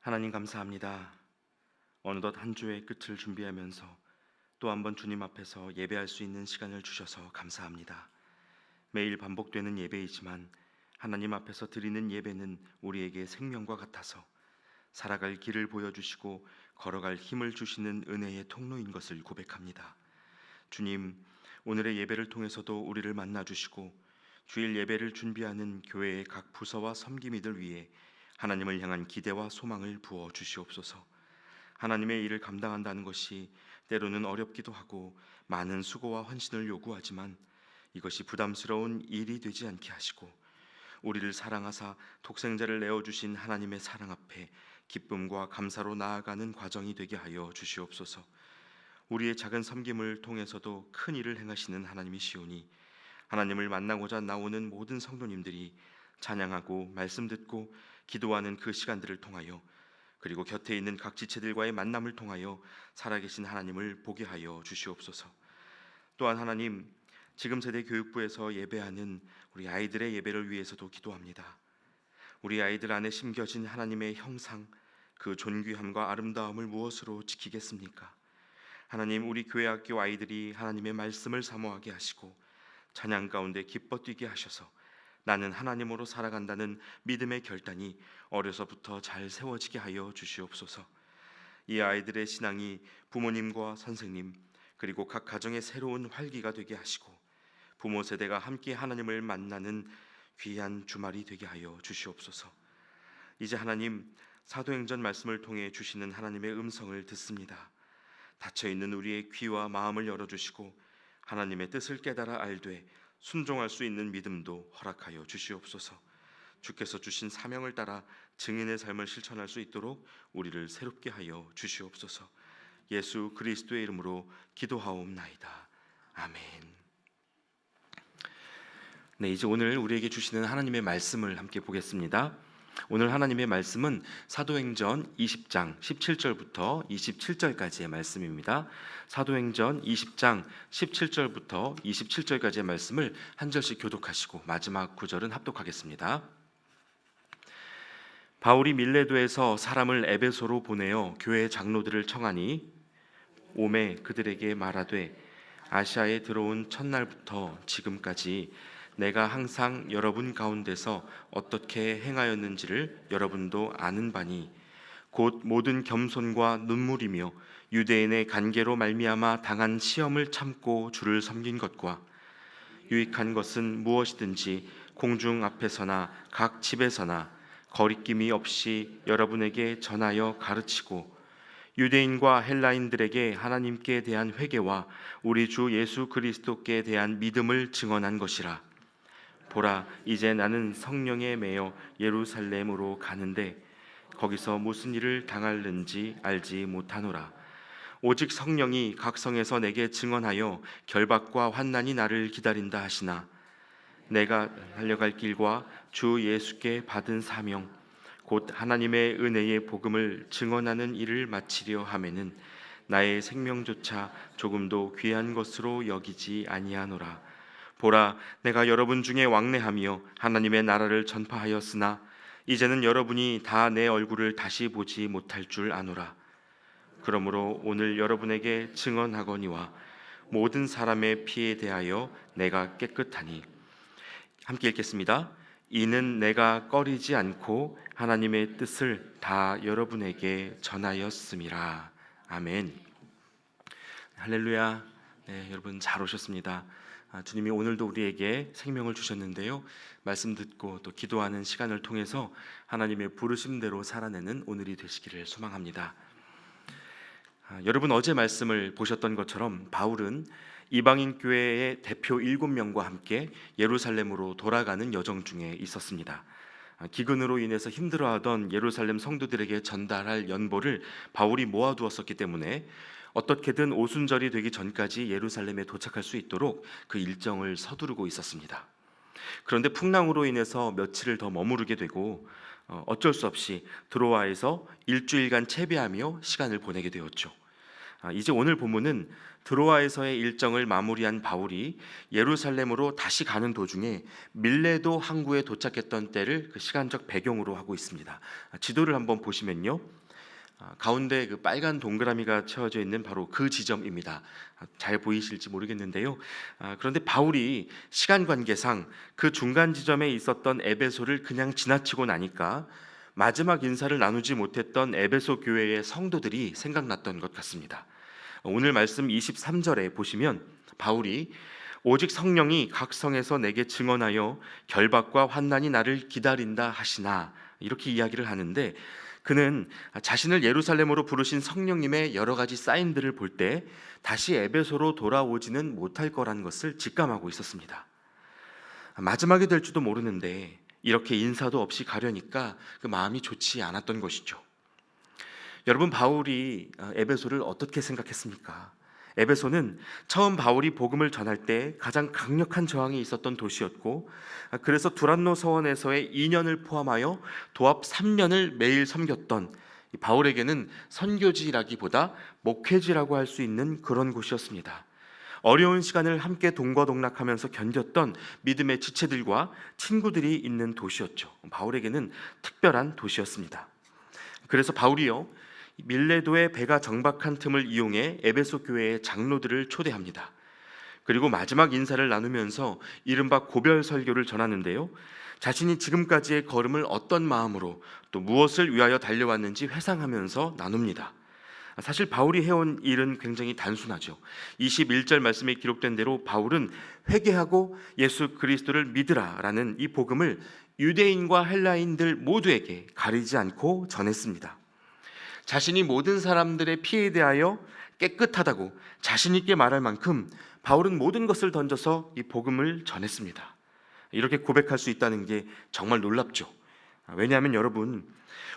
하나님 감사합니다. 어느덧 한 주의 끝을 준비하면서 또 한 번 주님 앞에서 예배할 수 있는 시간을 주셔서 감사합니다. 매일 반복되는 예배이지만 하나님 앞에서 드리는 예배는 우리에게 생명과 같아서 살아갈 길을 보여주시고 걸어갈 힘을 주시는 은혜의 통로인 것을 고백합니다. 주님, 오늘의 예배를 통해서도 우리를 만나주시고 주일 예배를 준비하는 교회의 각 부서와 섬김이들 위해 하나님을 향한 기대와 소망을 부어 주시옵소서. 하나님의 일을 감당한다는 것이 때로는 어렵기도 하고 많은 수고와 헌신을 요구하지만 이것이 부담스러운 일이 되지 않게 하시고 우리를 사랑하사 독생자를 내어주신 하나님의 사랑 앞에 기쁨과 감사로 나아가는 과정이 되게 하여 주시옵소서. 우리의 작은 섬김을 통해서도 큰 일을 행하시는 하나님이시오니 하나님을 만나고자 나오는 모든 성도님들이 찬양하고 말씀 듣고 기도하는 그 시간들을 통하여 그리고 곁에 있는 각 지체들과의 만남을 통하여 살아계신 하나님을 보게 하여 주시옵소서. 또한 하나님, 지금 세대 교육부에서 예배하는 우리 아이들의 예배를 위해서도 기도합니다. 우리 아이들 안에 심겨진 하나님의 형상, 그 존귀함과 아름다움을 무엇으로 지키겠습니까? 하나님, 우리 교회 학교 아이들이 하나님의 말씀을 사모하게 하시고 찬양 가운데 기뻐 뛰게 하셔서 나는 하나님으로 살아간다는 믿음의 결단이 어려서부터 잘 세워지게 하여 주시옵소서. 이 아이들의 신앙이 부모님과 선생님 그리고 각 가정의 새로운 활기가 되게 하시고 부모 세대가 함께 하나님을 만나는 귀한 주말이 되게 하여 주시옵소서. 이제 하나님, 사도행전 말씀을 통해 주시는 하나님의 음성을 듣습니다. 닫혀있는 우리의 귀와 마음을 열어주시고 하나님의 뜻을 깨달아 알되 순종할 수 있는 믿음도 허락하여 주시옵소서. 주께서 주신 사명을 따라 증인의 삶을 실천할 수 있도록 우리를 새롭게 하여 주시옵소서. 예수 그리스도의 이름으로 기도하옵나이다. 아멘. 네, 이제 오늘 우리에게 주시는 하나님의 말씀을 함께 보겠습니다. 오늘 하나님의 말씀은 사도행전 20장 17절부터 27절까지의 말씀입니다. 사도행전 20장 17절부터 27절까지의 말씀을 한 절씩 교독하시고 마지막 구절은 합독하겠습니다. 바울이 밀레도에서 사람을 에베소로 보내어 교회 장로들을 청하니 오매 그들에게 말하되 아시아에 들어온 첫날부터 지금까지 내가 항상 여러분 가운데서 어떻게 행하였는지를 여러분도 아는 바니 곧 모든 겸손과 눈물이며 유대인의 간계로 말미암아 당한 시험을 참고 주를 섬긴 것과 유익한 것은 무엇이든지 공중 앞에서나 각 집에서나 거리낌이 없이 여러분에게 전하여 가르치고 유대인과 헬라인들에게 하나님께 대한 회개와 우리 주 예수 그리스도께 대한 믿음을 증언한 것이라. 보라, 이제 나는 성령에 매여 예루살렘으로 가는데 거기서 무슨 일을 당할는지 알지 못하노라. 오직 성령이 각 성에서 내게 증언하여 결박과 환난이 나를 기다린다 하시나 내가 달려갈 길과 주 예수께 받은 사명 곧 하나님의 은혜의 복음을 증언하는 일을 마치려 하면은 나의 생명조차 조금도 귀한 것으로 여기지 아니하노라. 보라, 내가 여러분 중에 왕래하며 하나님의 나라를 전파하였으나 이제는 여러분이 다 내 얼굴을 다시 보지 못할 줄 아노라. 그러므로 오늘 여러분에게 증언하거니와 모든 사람의 피에 대하여 내가 깨끗하니. 함께 읽겠습니다. 이는 내가 꺼리지 않고 하나님의 뜻을 다 여러분에게 전하였음이라. 아멘. 할렐루야. 네, 여러분 잘 오셨습니다. 주님이 오늘도 우리에게 생명을 주셨는데요, 말씀 듣고 또 기도하는 시간을 통해서 하나님의 부르심대로 살아내는 오늘이 되시기를 소망합니다. 여러분 어제 말씀을 보셨던 것처럼 바울은 이방인 교회의 대표 7명과 함께 예루살렘으로 돌아가는 여정 중에 있었습니다. 기근으로 인해서 힘들어하던 예루살렘 성도들에게 전달할 연보를 바울이 모아두었었기 때문에 어떻게든 오순절이 되기 전까지 예루살렘에 도착할 수 있도록 그 일정을 서두르고 있었습니다. 그런데 풍랑으로 인해서 며칠을 더 머무르게 되고 어쩔 수 없이 드로아에서 일주일간 채비하며 시간을 보내게 되었죠. 이제 오늘 본문은 드로아에서의 일정을 마무리한 바울이 예루살렘으로 다시 가는 도중에 밀레도 항구에 도착했던 때를 그 시간적 배경으로 하고 있습니다. 지도를 한번 보시면요, 가운데 그 빨간 동그라미가 채워져 있는 바로 그 지점입니다. 잘 보이실지 모르겠는데요. 그런데 바울이 시간 관계상 그 중간 지점에 있었던 에베소를 그냥 지나치고 나니까 마지막 인사를 나누지 못했던 에베소 교회의 성도들이 생각났던 것 같습니다. 오늘 말씀 23절에 보시면 바울이 오직 성령이 각 성에서 내게 증언하여 결박과 환난이 나를 기다린다 하시나, 이렇게 이야기를 하는데, 그는 자신을 예루살렘으로 부르신 성령님의 여러 가지 사인들을 볼 때 다시 에베소로 돌아오지는 못할 거라는 것을 직감하고 있었습니다. 마지막이 될지도 모르는데 이렇게 인사도 없이 가려니까 그 마음이 좋지 않았던 것이죠. 여러분, 바울이 에베소를 어떻게 생각했습니까? 에베소는 처음 바울이 복음을 전할 때 가장 강력한 저항이 있었던 도시였고, 그래서 두란노 서원에서의 2년을 포함하여 도합 3년을 매일 섬겼던, 바울에게는 선교지라기보다 목회지라고 할 수 있는 그런 곳이었습니다. 어려운 시간을 함께 동거동락하면서 견뎠던 믿음의 지체들과 친구들이 있는 도시였죠. 바울에게는 특별한 도시였습니다. 그래서 바울이요, 밀레도의 배가 정박한 틈을 이용해 에베소 교회의 장로들을 초대합니다. 그리고 마지막 인사를 나누면서 이른바 고별 설교를 전하는데요, 자신이 지금까지의 걸음을 어떤 마음으로 또 무엇을 위하여 달려왔는지 회상하면서 나눕니다. 사실 바울이 해온 일은 굉장히 단순하죠. 21절 말씀에 기록된 대로 바울은 회개하고 예수 그리스도를 믿으라라는 이 복음을 유대인과 헬라인들 모두에게 가리지 않고 전했습니다. 자신이 모든 사람들의 피에 대하여 깨끗하다고 자신 있게 말할 만큼 바울은 모든 것을 던져서 이 복음을 전했습니다. 이렇게 고백할 수 있다는 게 정말 놀랍죠. 왜냐하면 여러분,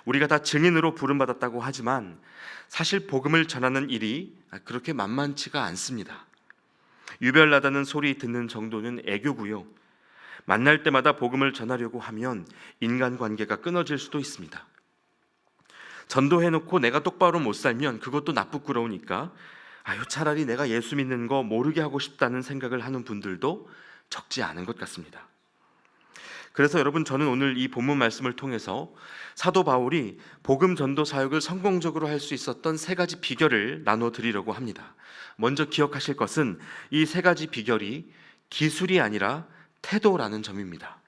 우리가 다 증인으로 부름받았다고 하지만 사실 복음을 전하는 일이 그렇게 만만치가 않습니다. 유별나다는 소리 듣는 정도는 애교고요, 만날 때마다 복음을 전하려고 하면 인간관계가 끊어질 수도 있습니다. 전도해놓고 내가 똑바로 못 살면 그것도 나쁘끄러우니까 차라리 내가 예수 믿는 거 모르게 하고 싶다는 생각을 하는 분들도 적지 않은 것 같습니다. 그래서 여러분, 저는 오늘 이 본문 말씀을 통해서 사도 바울이 복음 전도 사역을 성공적으로 할 수 있었던 세 가지 비결을 나눠드리려고 합니다. 먼저 기억하실 것은 이 세 가지 비결이 기술이 아니라 태도라는 점입니다.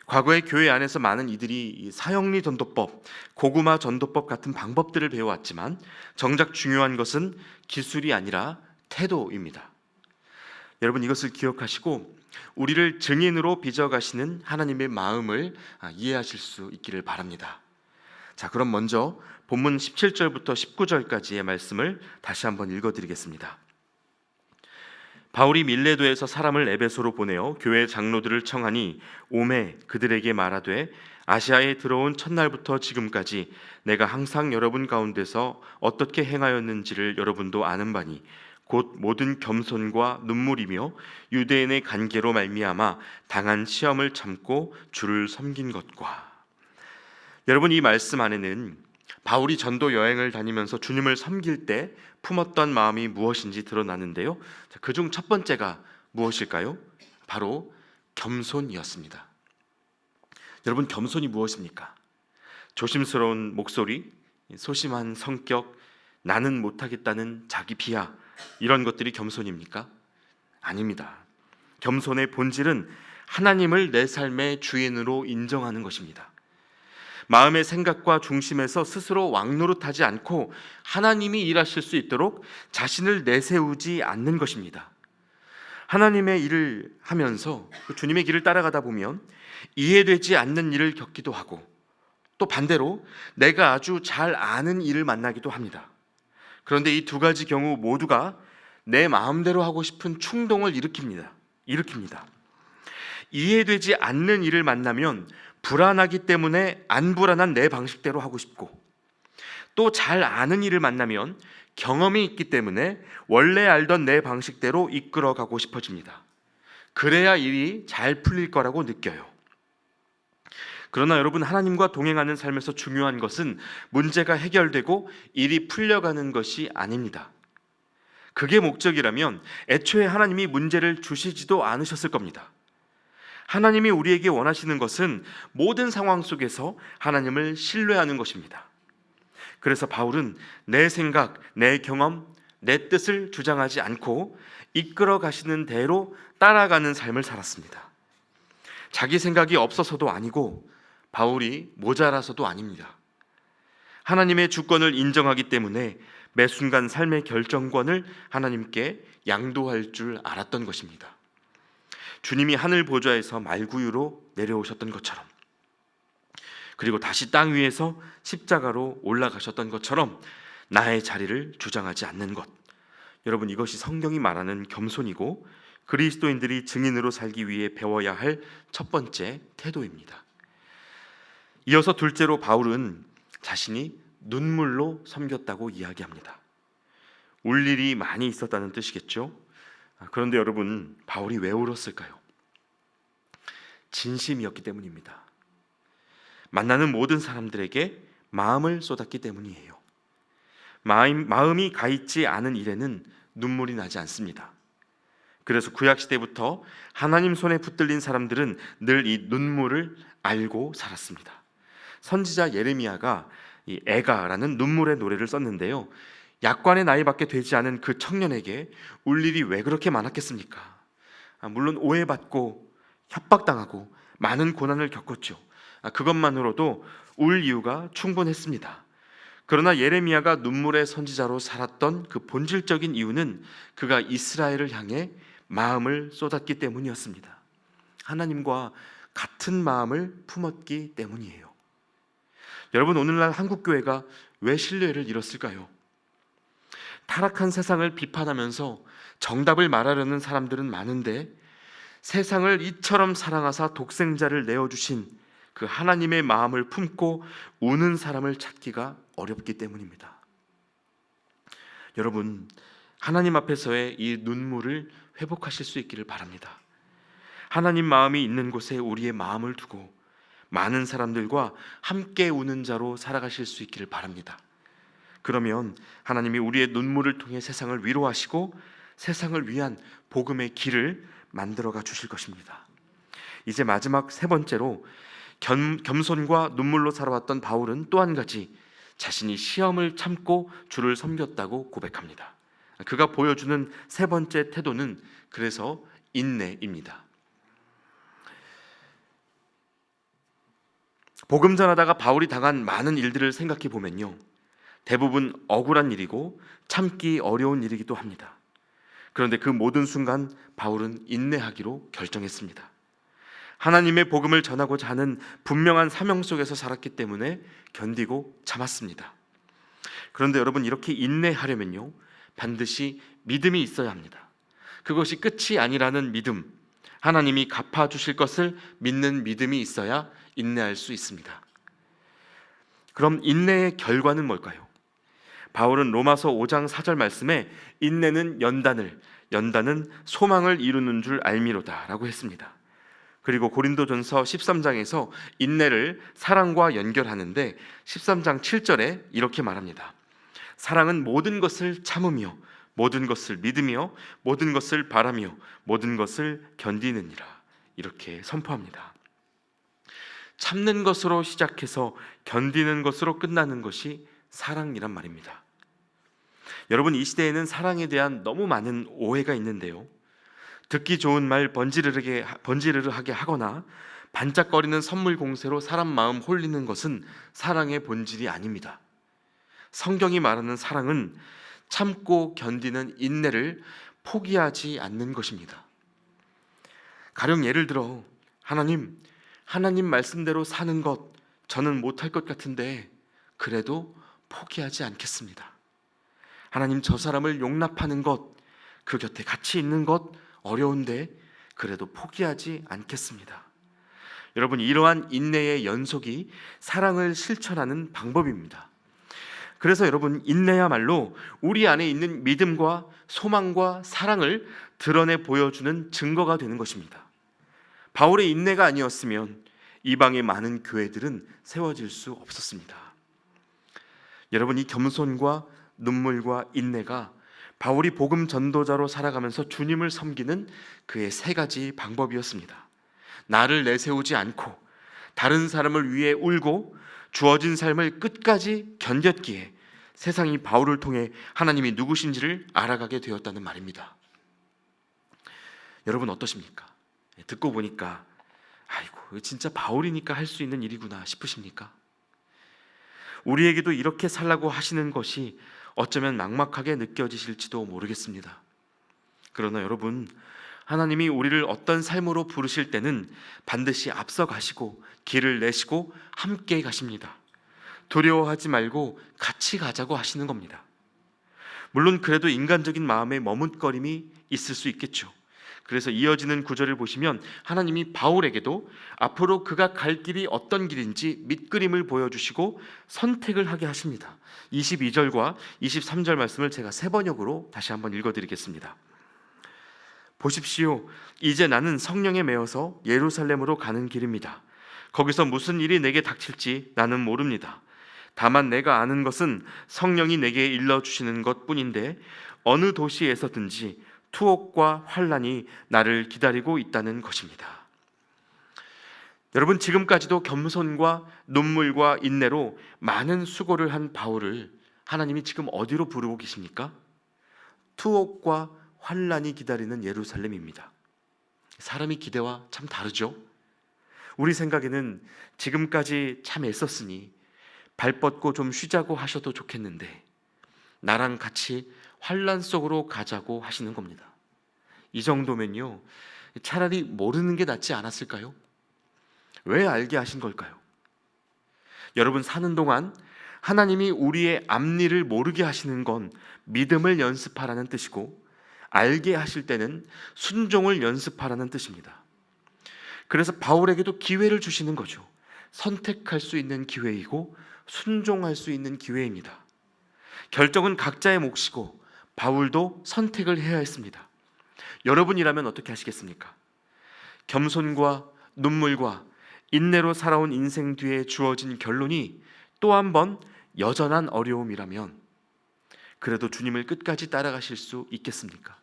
과거의 교회 안에서 많은 이들이 사형리 전도법, 고구마 전도법 같은 방법들을 배워왔지만 정작 중요한 것은 기술이 아니라 태도입니다. 여러분, 이것을 기억하시고 우리를 증인으로 빚어가시는 하나님의 마음을 이해하실 수 있기를 바랍니다. 자, 그럼 먼저 본문 17절부터 19절까지의 말씀을 다시 한번 읽어드리겠습니다. 바울이 밀레도에서 사람을 에베소로 보내어 교회 장로들을 청하니 오매 그들에게 말하되, 아시아에 들어온 첫날부터 지금까지 내가 항상 여러분 가운데서 어떻게 행하였는지를 여러분도 아는 바니 곧 모든 겸손과 눈물이며 유대인의 간계로 말미암아 당한 시험을 참고 주를 섬긴 것과. 여러분, 이 말씀 안에는 바울이 전도 여행을 다니면서 주님을 섬길 때 품었던 마음이 무엇인지 드러나는데요, 그중 첫 번째가 무엇일까요? 바로 겸손이었습니다. 여러분, 겸손이 무엇입니까? 조심스러운 목소리, 소심한 성격, 나는 못하겠다는 자기 비하, 이런 것들이 겸손입니까? 아닙니다. 겸손의 본질은 하나님을 내 삶의 주인으로 인정하는 것입니다. 마음의 생각과 중심에서 스스로 왕노릇하지 않고 하나님이 일하실 수 있도록 자신을 내세우지 않는 것입니다. 하나님의 일을 하면서 주님의 길을 따라가다 보면 이해되지 않는 일을 겪기도 하고, 또 반대로 내가 아주 잘 아는 일을 만나기도 합니다. 그런데 이 두 가지 경우 모두가 내 마음대로 하고 싶은 충동을 일으킵니다. 이해되지 않는 일을 만나면 불안하기 때문에 안 불안한 내 방식대로 하고 싶고, 또 잘 아는 일을 만나면 경험이 있기 때문에 원래 알던 내 방식대로 이끌어가고 싶어집니다. 그래야 일이 잘 풀릴 거라고 느껴요. 그러나 여러분, 하나님과 동행하는 삶에서 중요한 것은 문제가 해결되고 일이 풀려가는 것이 아닙니다. 그게 목적이라면 애초에 하나님이 문제를 주시지도 않으셨을 겁니다. 하나님이 우리에게 원하시는 것은 모든 상황 속에서 하나님을 신뢰하는 것입니다. 그래서 바울은 내 생각, 내 경험, 내 뜻을 주장하지 않고 이끌어 가시는 대로 따라가는 삶을 살았습니다. 자기 생각이 없어서도 아니고 바울이 모자라서도 아닙니다. 하나님의 주권을 인정하기 때문에 매 순간 삶의 결정권을 하나님께 양도할 줄 알았던 것입니다. 주님이 하늘 보좌에서 말구유로 내려오셨던 것처럼, 그리고 다시 땅 위에서 십자가로 올라가셨던 것처럼 나의 자리를 주장하지 않는 것, 여러분, 이것이 성경이 말하는 겸손이고 그리스도인들이 증인으로 살기 위해 배워야 할 첫 번째 태도입니다. 이어서 둘째로 바울은 자신이 눈물로 섬겼다고 이야기합니다. 울 일이 많이 있었다는 뜻이겠죠. 그런데 여러분, 바울이 왜 울었을까요? 진심이었기 때문입니다. 만나는 모든 사람들에게 마음을 쏟았기 때문이에요. 마음이 가 있지 않은 일에는 눈물이 나지 않습니다. 그래서 구약시대부터 하나님 손에 붙들린 사람들은 늘 이 눈물을 알고 살았습니다. 선지자 예레미야가 이 애가라는 눈물의 노래를 썼는데요, 약관의 나이밖에 되지 않은 그 청년에게 울 일이 왜 그렇게 많았겠습니까? 물론 오해받고 협박당하고 많은 고난을 겪었죠. 그것만으로도 울 이유가 충분했습니다. 그러나 예레미야가 눈물의 선지자로 살았던 그 본질적인 이유는 그가 이스라엘을 향해 마음을 쏟았기 때문이었습니다. 하나님과 같은 마음을 품었기 때문이에요. 여러분, 오늘날 한국교회가 왜 신뢰를 잃었을까요? 타락한 세상을 비판하면서 정답을 말하려는 사람들은 많은데 세상을 이처럼 사랑하사 독생자를 내어주신 그 하나님의 마음을 품고 우는 사람을 찾기가 어렵기 때문입니다. 여러분, 하나님 앞에서의 이 눈물을 회복하실 수 있기를 바랍니다. 하나님 마음이 있는 곳에 우리의 마음을 두고 많은 사람들과 함께 우는 자로 살아가실 수 있기를 바랍니다. 그러면 하나님이 우리의 눈물을 통해 세상을 위로하시고 세상을 위한 복음의 길을 만들어가 주실 것입니다. 이제 마지막 세 번째로 겸손과 눈물로 살아왔던 바울은 또 한 가지 자신이 시험을 참고 주를 섬겼다고 고백합니다. 그가 보여주는 세 번째 태도는 그래서 인내입니다. 복음 전하다가 바울이 당한 많은 일들을 생각해 보면요, 대부분 억울한 일이고 참기 어려운 일이기도 합니다. 그런데 그 모든 순간 바울은 인내하기로 결정했습니다. 하나님의 복음을 전하고자 하는 분명한 사명 속에서 살았기 때문에 견디고 참았습니다. 그런데 여러분, 이렇게 인내하려면요, 반드시 믿음이 있어야 합니다. 그것이 끝이 아니라는 믿음, 하나님이 갚아주실 것을 믿는 믿음이 있어야 인내할 수 있습니다. 그럼 인내의 결과는 뭘까요? 바울은 로마서 5장 4절 말씀에 인내는 연단은 소망을 이루는 줄 알미로다 라고 했습니다. 그리고 고린도전서 13장에서 인내를 사랑과 연결하는데 13장 7절에 이렇게 말합니다. 사랑은 모든 것을 참으며 모든 것을 믿으며 모든 것을 바라며 모든 것을 견디느니라, 이렇게 선포합니다. 참는 것으로 시작해서 견디는 것으로 끝나는 것이 사랑이란 말입니다. 여러분, 이 시대에는 사랑에 대한 너무 많은 오해가 있는데요, 듣기 좋은 말 번지르르하게 하거나 반짝거리는 선물 공세로 사람 마음 홀리는 것은 사랑의 본질이 아닙니다. 성경이 말하는 사랑은 참고 견디는 인내를 포기하지 않는 것입니다. 가령 예를 들어, 하나님 말씀대로 사는 것 저는 못할 것 같은데 그래도 포기하지 않겠습니다. 하나님, 저 사람을 용납하는 것, 그 곁에 같이 있는 것 어려운데 그래도 포기하지 않겠습니다. 여러분, 이러한 인내의 연속이 사랑을 실천하는 방법입니다. 그래서 여러분, 인내야말로 우리 안에 있는 믿음과 소망과 사랑을 드러내 보여주는 증거가 되는 것입니다. 바울의 인내가 아니었으면 이방의 많은 교회들은 세워질 수 없었습니다. 여러분, 이 겸손과 눈물과 인내가 바울이 복음 전도자로 살아가면서 주님을 섬기는 그의 세 가지 방법이었습니다. 나를 내세우지 않고 다른 사람을 위해 울고 주어진 삶을 끝까지 견뎠기에 세상이 바울을 통해 하나님이 누구신지를 알아가게 되었다는 말입니다. 여러분 어떠십니까? 듣고 보니까 아이고, 진짜 바울이니까 할 수 있는 일이구나 싶으십니까? 우리에게도 이렇게 살라고 하시는 것이 어쩌면 막막하게 느껴지실지도 모르겠습니다. 그러나 여러분, 하나님이 우리를 어떤 삶으로 부르실 때는 반드시 앞서 가시고 길을 내시고 함께 가십니다. 두려워하지 말고 같이 가자고 하시는 겁니다. 물론 그래도 인간적인 마음에 머뭇거림이 있을 수 있겠죠. 그래서 이어지는 구절을 보시면 하나님이 바울에게도 앞으로 그가 갈 길이 어떤 길인지 밑그림을 보여주시고 선택을 하게 하십니다. 22절과 23절 말씀을 제가 세 번역으로 다시 한번 읽어드리겠습니다. 보십시오. 이제 나는 성령에 매여서 예루살렘으로 가는 길입니다. 거기서 무슨 일이 내게 닥칠지 나는 모릅니다. 다만 내가 아는 것은 성령이 내게 일러주시는 것뿐인데 어느 도시에서든지 투옥과 환난이 나를 기다리고 있다는 것입니다. 여러분, 지금까지도 겸손과 눈물과 인내로 많은 수고를 한 바울을 하나님이 지금 어디로 부르고 계십니까? 투옥과 환난이 기다리는 예루살렘입니다. 사람이 기대와 참 다르죠. 우리 생각에는 지금까지 참 애썼으니 발 뻗고 좀 쉬자고 하셔도 좋겠는데 나랑 같이 환난 속으로 가자고 하시는 겁니다. 이 정도면요, 차라리 모르는 게 낫지 않았을까요? 왜 알게 하신 걸까요? 여러분, 사는 동안 하나님이 우리의 앞일을 모르게 하시는 건 믿음을 연습하라는 뜻이고, 알게 하실 때는 순종을 연습하라는 뜻입니다. 그래서 바울에게도 기회를 주시는 거죠. 선택할 수 있는 기회이고 순종할 수 있는 기회입니다. 결정은 각자의 몫이고 바울도 선택을 해야 했습니다. 여러분이라면 어떻게 하시겠습니까? 겸손과 눈물과 인내로 살아온 인생 뒤에 주어진 결론이 또 한 번 여전한 어려움이라면 그래도 주님을 끝까지 따라가실 수 있겠습니까?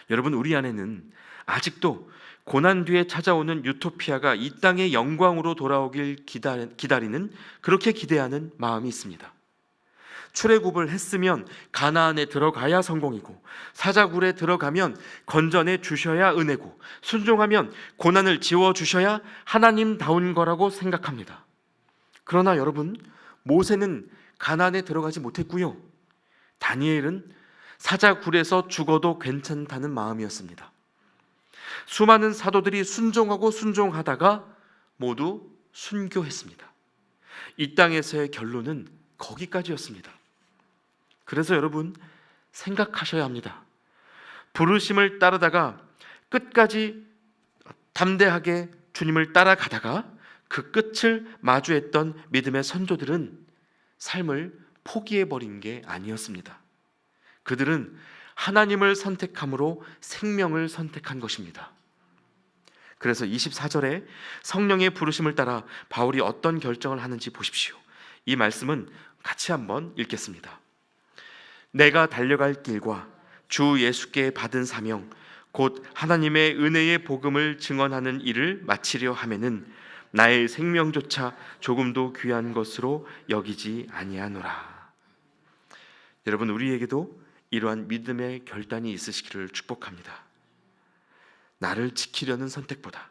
여러분, 우리 안에는 아직도 고난 뒤에 찾아오는 유토피아가 이 땅의 영광으로 돌아오길 기다리는, 그렇게 기대하는 마음이 있습니다. 출애굽을 했으면 가나안에 들어가야 성공이고, 사자굴에 들어가면 건져내 주셔야 은혜고, 순종하면 고난을 지워 주셔야 하나님다운 거라고 생각합니다. 그러나 여러분, 모세는 가나안에 들어가지 못했고요, 다니엘은 사자굴에서 죽어도 괜찮다는 마음이었습니다. 수많은 사도들이 순종하고 순종하다가 모두 순교했습니다. 이 땅에서의 결론은 거기까지였습니다. 그래서 여러분, 생각하셔야 합니다. 부르심을 따르다가 끝까지 담대하게 주님을 따라가다가 그 끝을 마주했던 믿음의 선조들은 삶을 포기해버린 게 아니었습니다. 그들은 하나님을 선택함으로 생명을 선택한 것입니다. 그래서 24절에 성령의 부르심을 따라 바울이 어떤 결정을 하는지 보십시오. 이 말씀은 같이 한번 읽겠습니다. 내가 달려갈 길과 주 예수께 받은 사명 곧 하나님의 은혜의 복음을 증언하는 일을 마치려 하면은 나의 생명조차 조금도 귀한 것으로 여기지 아니하노라. 여러분, 우리에게도 이러한 믿음의 결단이 있으시기를 축복합니다. 나를 지키려는 선택보다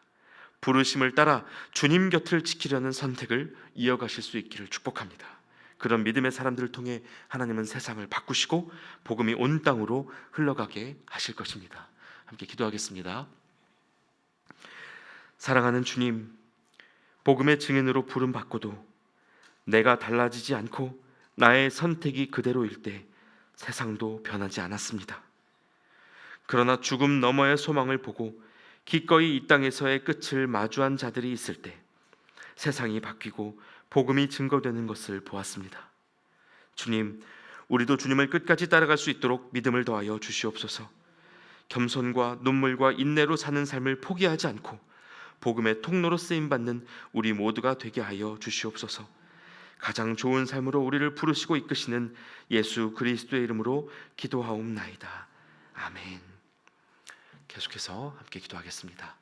부르심을 따라 주님 곁을 지키려는 선택을 이어가실 수 있기를 축복합니다. 그런 믿음의 사람들을 통해 하나님은 세상을 바꾸시고 복음이 온 땅으로 흘러가게 하실 것입니다. 함께 기도하겠습니다. 사랑하는 주님, 복음의 증인으로 부름받고도 내가 달라지지 않고 나의 선택이 그대로일 때 세상도 변하지 않았습니다. 그러나 죽음 너머의 소망을 보고 기꺼이 이 땅에서의 끝을 마주한 자들이 있을 때 세상이 바뀌고 복음이 증거되는 것을 보았습니다. 주님, 우리도 주님을 끝까지 따라갈 수 있도록 믿음을 더하여 주시옵소서. 겸손과 눈물과 인내로 사는 삶을 포기하지 않고 복음의 통로로 쓰임 받는 우리 모두가 되게 하여 주시옵소서. 가장 좋은 삶으로 우리를 부르시고 이끄시는 예수 그리스도의 이름으로 기도하옵나이다. 아멘. 계속해서 함께 기도하겠습니다.